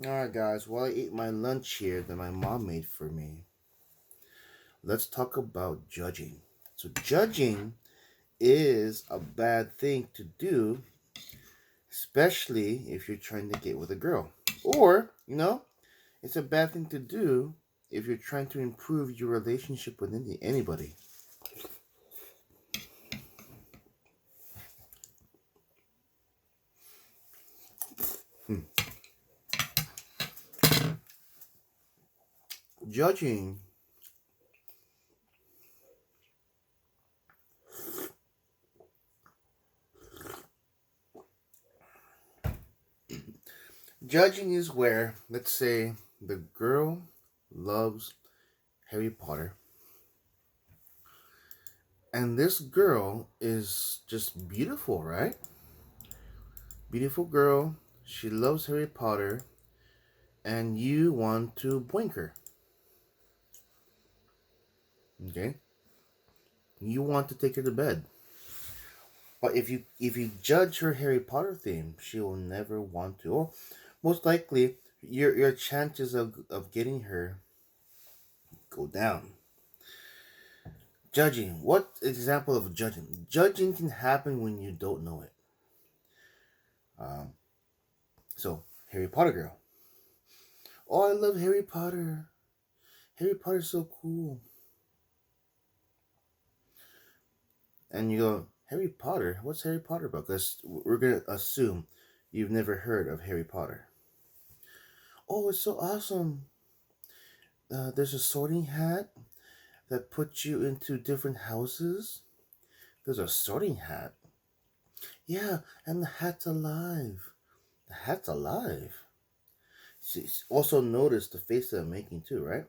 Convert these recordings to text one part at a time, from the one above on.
Alright, guys, while I eat my lunch here that my mom made for me, let's talk about judging. So, judging is a bad thing to do, especially if you're trying to get with a girl. Or, it's a bad thing to do if you're trying to improve your relationship with anybody. Hmm. Judging. Judging is where, let's say, the girl loves Harry Potter, and this girl is just beautiful, right? Beautiful girl. She loves Harry Potter, and you want to boink her. Okay, you want to take her to bed. But if you judge her Harry Potter theme, she will never want to. Or most likely, your chances of getting her go down. Judging. What example of judging? Judging can happen when you don't know it. Um, so Harry Potter girl. Oh, I love Harry Potter. Harry Potter's so cool. And you go, Harry Potter? What's Harry Potter about? Because we're going to assume you've never heard of Harry Potter. Oh, it's so awesome. There's a sorting hat that puts you into different houses. There's a sorting hat. Yeah, and the hat's alive. The hat's alive. Also notice the face that I'm making too, right?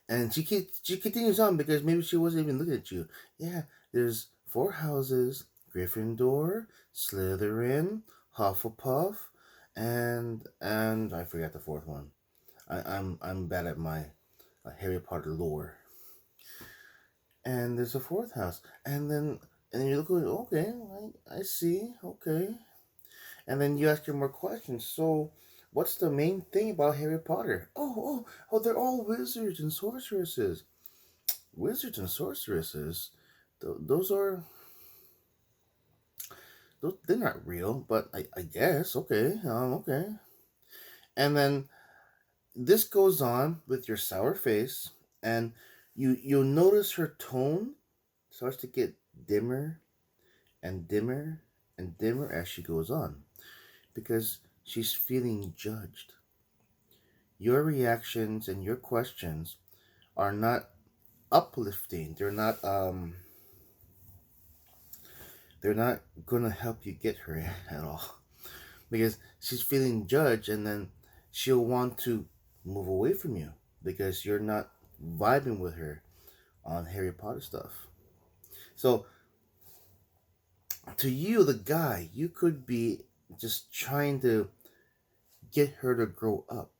And she continues on because maybe she wasn't even looking at you. Yeah, there's four houses: Gryffindor, Slytherin, Hufflepuff, and I forgot the fourth one. I'm bad at my Harry Potter lore. And there's a fourth house, and then you look at okay, I see, okay, and then you ask her more questions. So, what's the main thing about Harry Potter? Oh, they're all wizards and sorceresses. Wizards and sorceresses, those are they're not real, but I guess okay, okay. And then this goes on with your sour face, and you'll notice her tone starts to get dimmer and dimmer and dimmer as she goes on because she's feeling judged. Your reactions and your questions are not uplifting. They're not gonna help you get her at all because she's feeling judged, and then she'll want to move away from you because you're not vibing with her on Harry Potter stuff. So to you, the guy, you could be just trying to get her to grow up.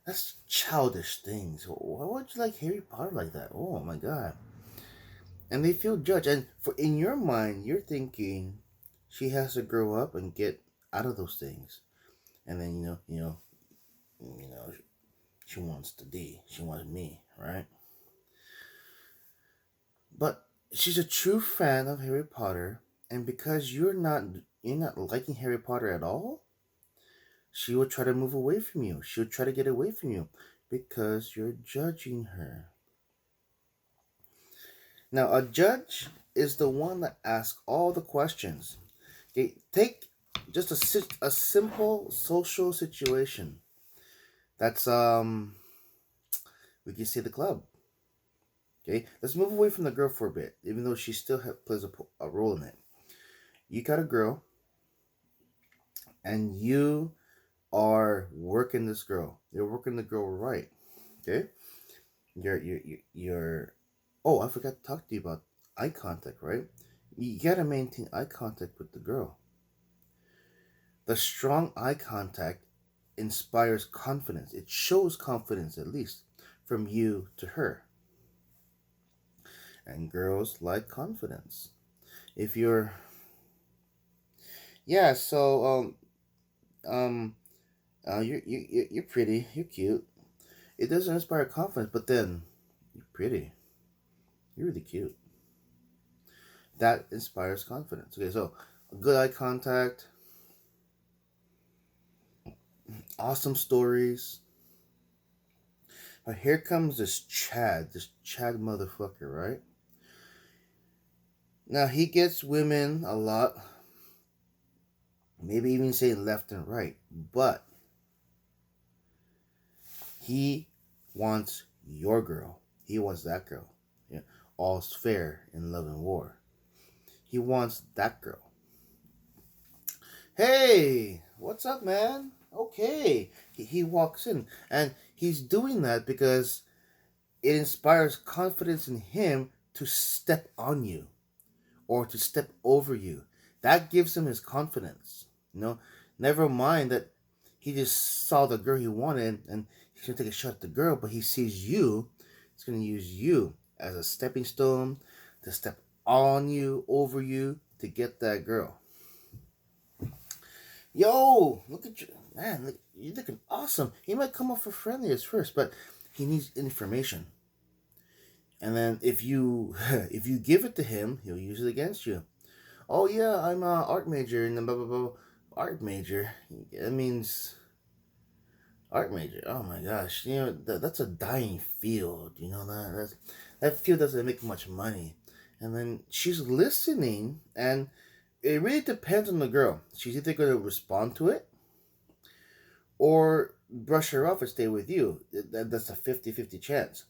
That's childish things. Why would you like Harry Potter like that? Oh my god. And they feel judged. And for in your mind, you're thinking she has to grow up and get out of those things. And then you know, she wants the D. She wants me, right? But she's a true fan of Harry Potter, and because you're not liking Harry Potter at all, she will try to move away from you. She'll try to get away from you because you're judging her. Now, a judge is the one that asks all the questions. Okay, take just a simple social situation. That's we can say the club. Okay, let's move away from the girl for a bit, even though she still plays a role in it. You got a girl, and you are working this girl. You're working the girl right. Okay, you're. Oh, I forgot to talk to you about eye contact. Right, you gotta maintain eye contact with the girl. The strong eye contact inspires confidence. It shows confidence, at least, from you to her. And girls like confidence. If you're, yeah, so you're pretty, you're cute. It doesn't inspire confidence, but then you're pretty, you're really cute. That inspires confidence. Okay, so good eye contact, awesome stories. But here comes this Chad motherfucker, right? Now he gets women a lot, maybe even say left and right, but he wants your girl. He wants that girl. Yeah. All's fair in love and war. He wants that girl. Hey, what's up, man? Okay. He walks in, and he's doing that because it inspires confidence in him to step on you or to step over you. That gives him his confidence. You know, never mind that he just saw the girl he wanted and he's gonna take a shot at the girl, but he sees you. He's gonna use you as a stepping stone to step on you, over you, to get that girl. Yo, look at you, man. Look, you're looking awesome. He might come off for friendly at first, but he needs information. And then if you if you give it to him, he'll use it against you. Oh yeah, I'm a art major and blah blah blah. Art major. That means art major. Oh my gosh, that's a dying field. You know that field doesn't make much money. And then she's listening, and it really depends on the girl. She's either going to respond to it or brush her off and stay with you. That's a 50-50 chance.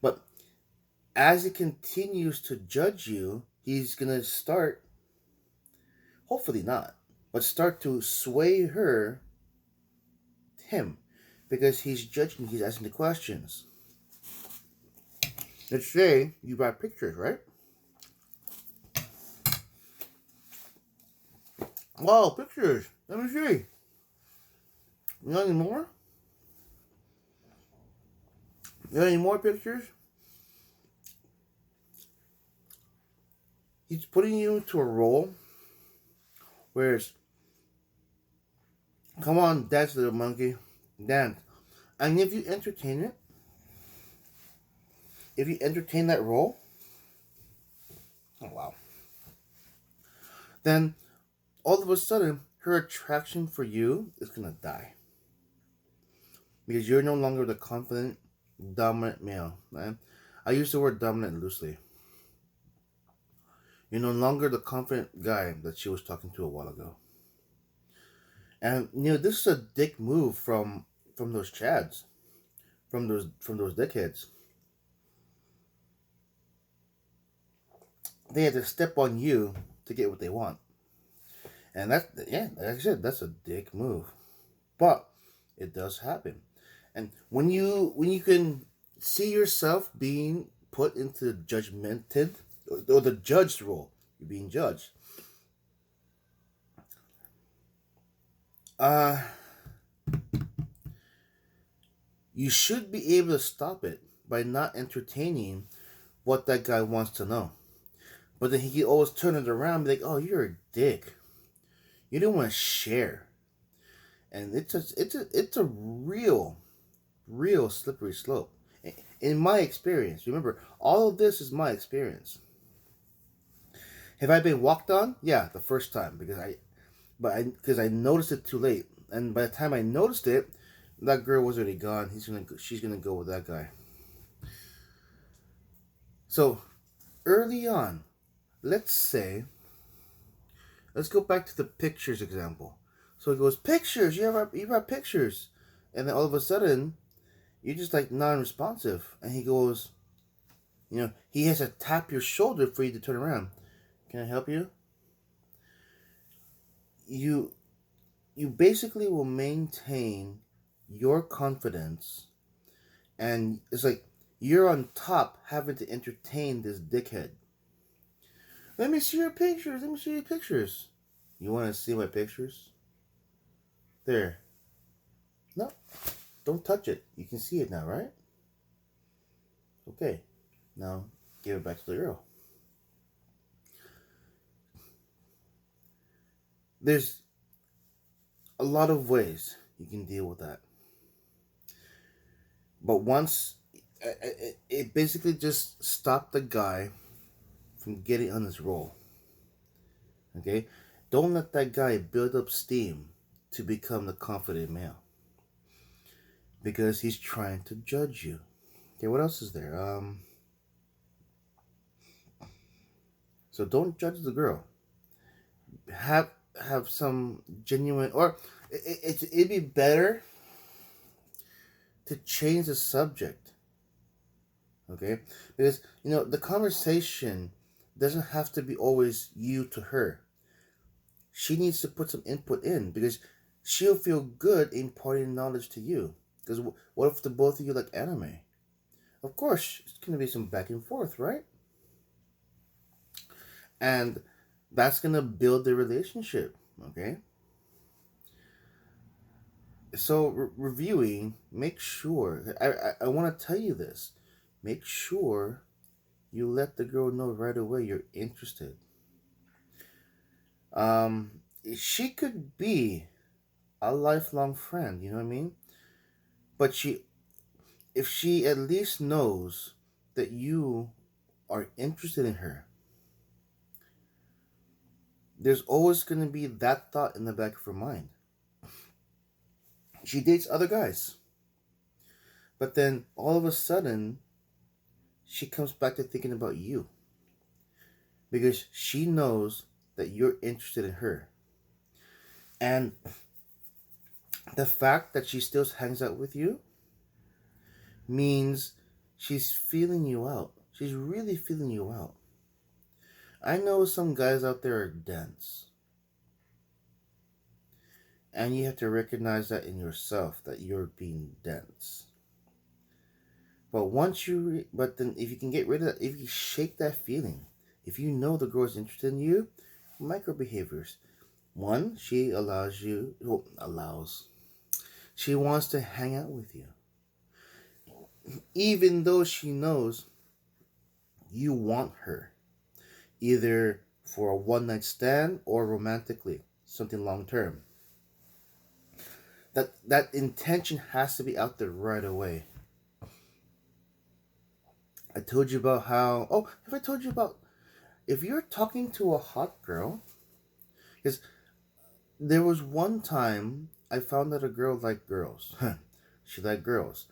But as he continues to judge you, he's going to start, hopefully not, but start to sway him, because he's judging, he's asking the questions. Let's say you brought pictures, right? Wow, pictures. Let me see. You got any more? You got any more pictures? He's putting you into a role where it's, come on, dance, little monkey, dance. And if you entertain it, if you entertain that role, oh wow, then all of a sudden her attraction for you is gonna die, because you're no longer the confident, dominant male. Right? I use the word dominant loosely. You're no longer the confident guy that she was talking to a while ago. And this is a dick move from those chads, from those dickheads. They had to step on you to get what they want. And that's, yeah, like I said, that's a dick move. But it does happen. And when you can see yourself being put into judgmented, or the judged role, you're being judged. Uh you should be able to stop it by not entertaining what that guy wants to know. But then he can always turn it around and be like, "Oh, you're a dick. You didn't want to share." And it's a real slippery slope. In my experience, remember, all of this is my experience. Have I been walked on? Yeah, the first time, because I noticed it too late, and by the time I noticed it, that girl was already gone. She's gonna go with that guy. So early on, let's say, let's go back to the pictures example. So he goes, pictures. You have pictures, and then all of a sudden, you're just like non-responsive, and he goes, he has to tap your shoulder for you to turn around. Can I help you? You you basically will maintain your confidence, and it's like you're on top having to entertain this dickhead. Let me see your pictures. Let me see your pictures. You want to see my pictures? There. No, don't touch it. You can see it now, right? Okay. Now give it back to the girl. There's a lot of ways you can deal with that. But once it basically just stopped the guy from getting on his roll. Okay? Don't let that guy build up steam to become the confident male. Because he's trying to judge you. Okay, what else is there? So don't judge the girl. Have have some genuine, or it'd be better to change the subject. Okay, because the conversation doesn't have to be always you to her. She needs to put some input in because she'll feel good imparting knowledge to you. Because what if the both of you like anime? Of course, it's gonna be some back and forth, right? And that's gonna build the relationship. Okay, so reviewing, make sure. I want to tell you this. Make sure you let the girl know right away you're interested. Um, she could be a lifelong friend. You know what I mean? But if she at least knows that you are interested in her, there's always going to be that thought in the back of her mind. She dates other guys, but then all of a sudden, she comes back to thinking about you because she knows that you're interested in her. And the fact that she still hangs out with you means she's feeling you out. She's really feeling you out. I know some guys out there are dense. And you have to recognize that in yourself, that you're being dense. But but then if you can get rid of that, if you shake that feeling, if you know the girl is interested in you, micro behaviors. One, she she wants to hang out with you. Even though she knows you want her, either for a one night stand or romantically, something long term. That intention has to be out there right away. I told you about how. Oh, have I told you about if you're talking to a hot girl? Because there was one time I found that a girl liked girls. She liked girls,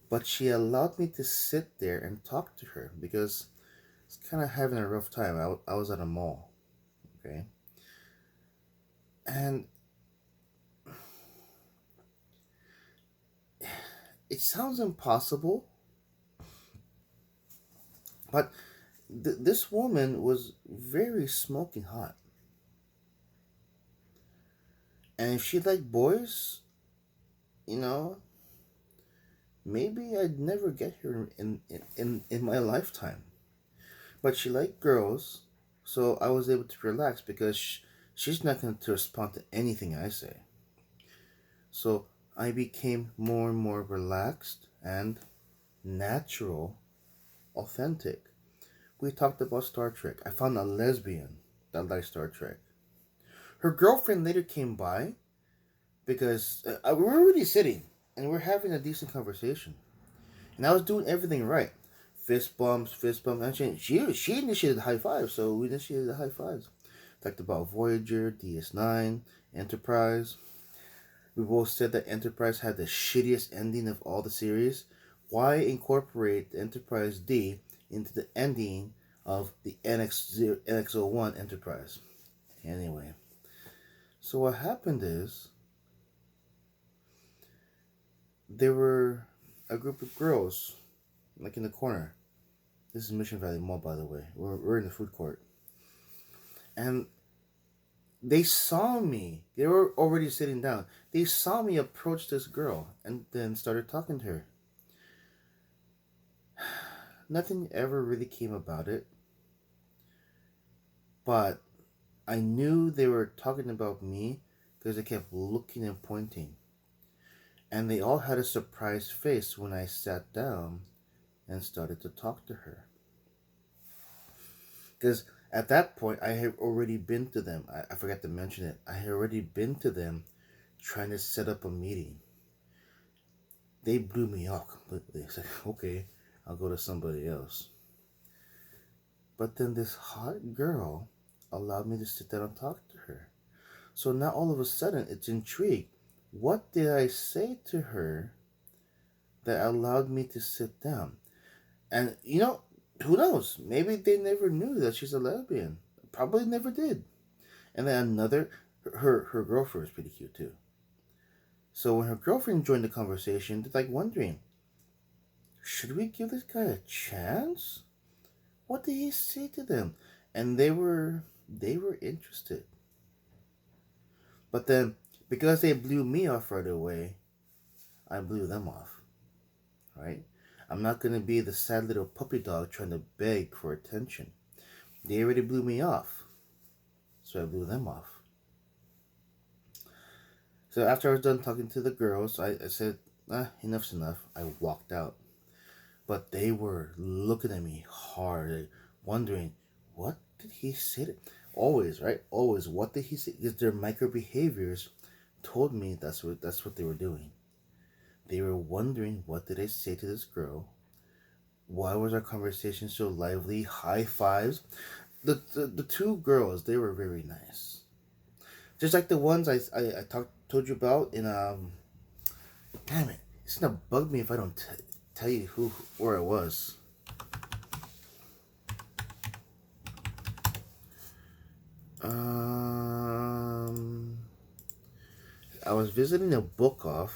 but she allowed me to sit there and talk to her because it's kind of having a rough time. I was at a mall, okay, and it sounds impossible, but this woman was very smoking hot. And if she liked boys, you know, maybe I'd never get her in my lifetime. But she liked girls, so I was able to relax because she's not going to respond to anything I say. So I became more and more relaxed and natural, authentic. We talked about Star Trek. I found a lesbian that liked Star Trek. Her girlfriend later came by because we were already sitting and we're having a decent conversation. And I was doing everything right. Fist bumps. And she initiated the high five, so we initiated the high fives. Talked about Voyager, DS9, Enterprise. We both said that Enterprise had the shittiest ending of all the series. Why incorporate the Enterprise D into the ending of the NX01 Enterprise? Anyway, so what happened is there were a group of girls, like in the corner. This is Mission Valley Mall, by the way. We're in the food court. And they saw me. They were already sitting down. They saw me approach this girl and then started talking to her. Nothing ever really came about it. But I knew they were talking about me because they kept looking and pointing. And they all had a surprised face when I sat down and started to talk to her. Because at that point, I had already been to them. I forgot to mention it. I had already been to them trying to set up a meeting. They blew me off completely. I said, okay, I'll go to somebody else. But then this hot girl allowed me to sit down and talk to her. So now all of a sudden it's intrigue. What did I say to her that allowed me to sit down? And who knows? Maybe they never knew that she's a lesbian. Probably never did. And then her girlfriend was pretty cute too. So when her girlfriend joined the conversation, they're like wondering, should we give this guy a chance? What did he say to them? And they were interested. But then because they blew me off right away, I blew them off. Right? I'm not gonna be the sad little puppy dog trying to beg for attention. They already blew me off. So I blew them off. So after I was done talking to the girls, I said, enough's enough. I walked out. But they were looking at me hard, wondering, what did he say to... Always, right? Always, what did he say? Because their micro behaviors told me that's what they were doing. They were wondering, what did I say to this girl? Why was our conversation so lively? High fives. The two girls, they were very nice. Just like the ones I told you about in damn it, it's gonna bug me if I don't tell you where I was. I was visiting a book off.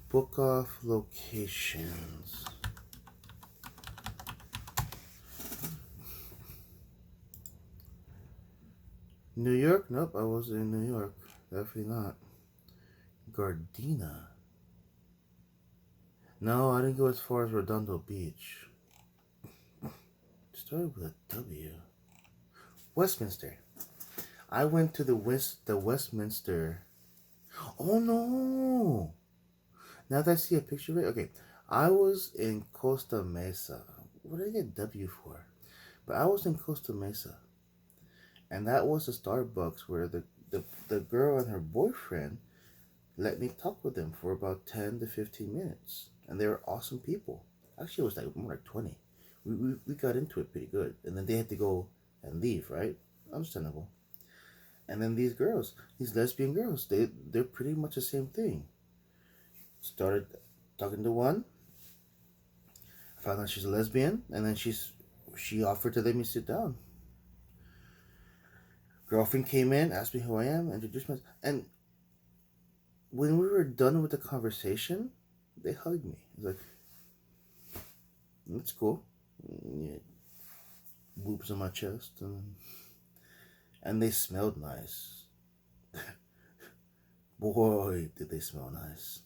Book off locations. New York? Nope, I wasn't in New York. Definitely not. Gardena. No, I didn't go as far as Redondo Beach. Started with a W. Westminster. I went to the Westminster. Oh no! Now that I see a picture of it, okay. I was in Costa Mesa. What did I get W for? But I was in Costa Mesa. And that was the Starbucks where the girl and her boyfriend let me talk with them for about 10 to 15 minutes. And they were awesome people. Actually, it was like more like 20. We got into it pretty good. And then they had to go and leave, right? Understandable. And then these girls, these lesbian girls, they're pretty much the same thing. Started talking to one. I found out she's a lesbian. And then she offered to let me sit down. Girlfriend came in, asked me who I am, introduced myself, and when we were done with the conversation, they hugged me. It was like, that's cool. Yeah. Whoops on my chest, and they smelled nice. Boy, did they smell nice.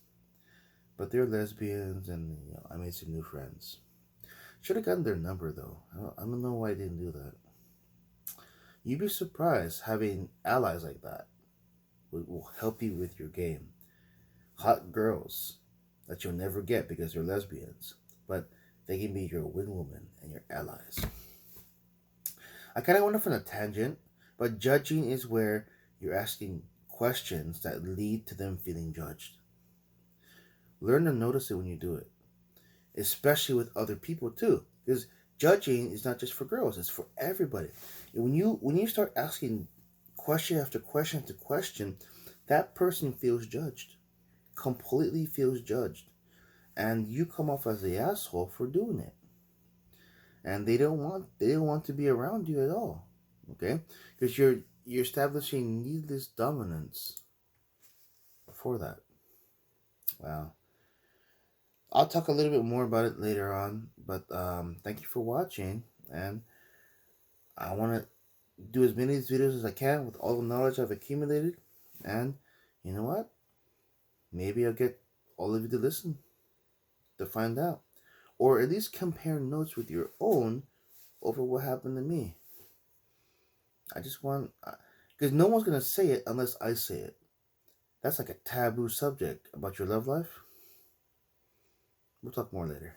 But they're lesbians, and I made some new friends. Should have gotten their number though. I don't know why I didn't do that. You'd be surprised having allies like that will help you with your game. Hot girls that you'll never get because they're lesbians, but they can be your wing woman and your allies. I kind of went off on a tangent, but judging is where you're asking questions that lead to them feeling judged. Learn to notice it when you do it, especially with other people too, because judging is not just for girls; it's for everybody. When you start asking question after question after question, that person feels judged, completely feels judged, and you come off as the asshole for doing it, and they don't want to be around you at all, okay? Because you're establishing needless dominance for that. Wow. I'll talk a little bit more about it later on, but thank you for watching, and I want to do as many of these videos as I can with all the knowledge I've accumulated, and you know what? Maybe I'll get all of you to listen to find out, or at least compare notes with your own over what happened to me. I just want, because no one's gonna say it unless I say it. That's like a taboo subject about your love life. We'll talk more later.